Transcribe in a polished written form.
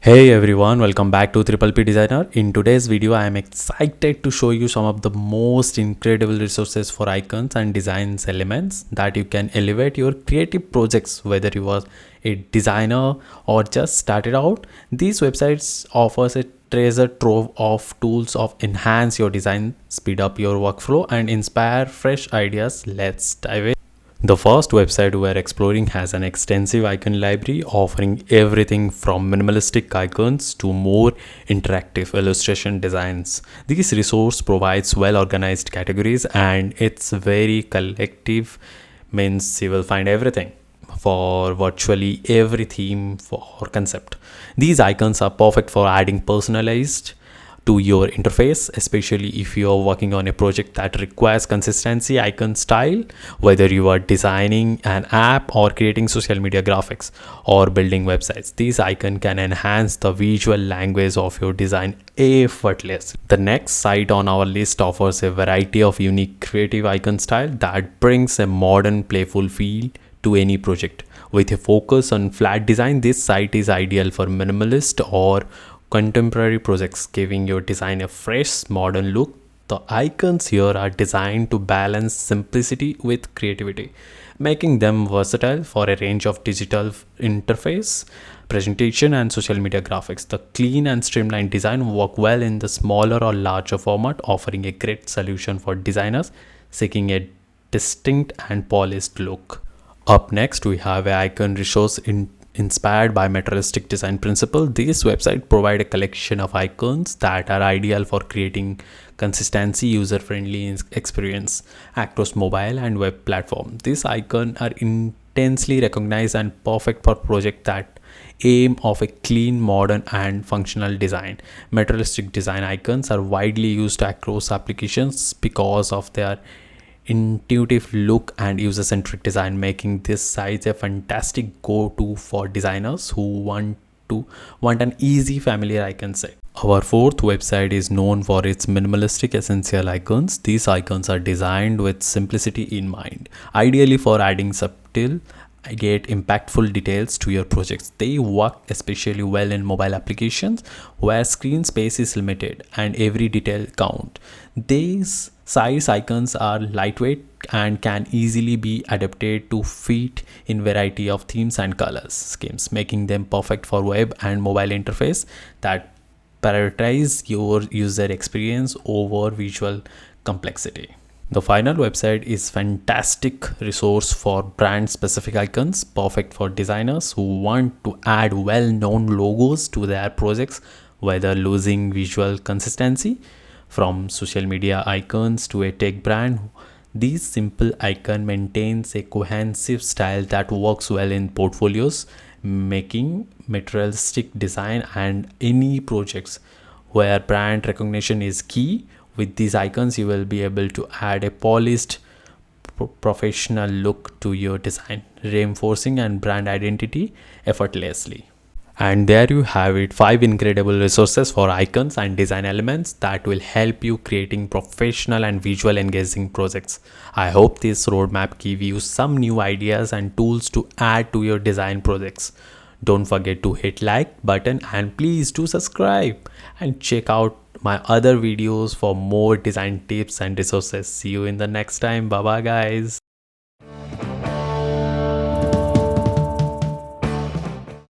Hey everyone, welcome back to Triple P Designer. In today's video, I am excited to show you some of the most incredible resources for icons and designs elements that you can elevate your creative projects, whether you are a designer or just started out. These websites offers a treasure trove of tools of enhance your design, speed up your workflow and inspire fresh ideas. Let's dive in. The first website we're exploring has an extensive icon library offering everything from minimalistic icons to more interactive illustration designs. This resource provides well organized categories and it's very collective, means you will find everything for virtually every theme or concept. These icons are perfect for adding personalized to your interface, especially if you are working on a project that requires consistency icon style, whether you are designing an app or creating social media graphics or building websites. These icon can enhance the visual language of your design effortlessly. The next site on our list offers a variety of unique creative icon style that brings a modern playful feel to any project. With a focus on flat design, this site is ideal for minimalist or contemporary projects, giving your design a fresh modern look. The icons here are designed to balance simplicity with creativity, making them versatile for a range of digital interface, presentation and social media graphics. The clean and streamlined design work well in the smaller or larger format, offering a great solution for designers seeking a distinct and polished look. Up next, we have an icon resource inspired by materialistic design principle. This website provide a collection of icons that are ideal for creating consistency user-friendly experience across mobile and web platform. These icons are intensely recognized and perfect for projects that aim of a clean, modern and functional design. Materialistic design icons are widely used across applications because of their intuitive look and user-centric design, making this site a fantastic go-to for designers who want an easy familiar icon set. Our fourth website is known for its minimalistic essential icons. These icons are designed with simplicity in mind, ideally for adding subtle yet impactful details to your projects. They work especially well in mobile applications where screen space is limited and every detail count. These size icons are lightweight and can easily be adapted to fit in variety of themes and colors schemes, making them perfect for web and mobile interface that prioritize your user experience over visual complexity. The final website is fantastic resource for brand specific icons, perfect for designers who want to add well-known logos to their projects, whether losing visual consistency from social media icons to a tech brand. This simple icon maintains a cohesive style that works well in portfolios, making materialistic design and any projects where brand recognition is key. With these icons, you will be able to add a polished professional look to your design, reinforcing and brand identity effortlessly. And there you have it, 5 incredible resources for icons and design elements that will help you creating professional and visual engaging projects. I hope this roadmap give you some new ideas and tools to add to your design projects. Don't forget to hit like button and please do subscribe and check out my other videos for more design tips and resources. See you in the next time. Bye bye guys.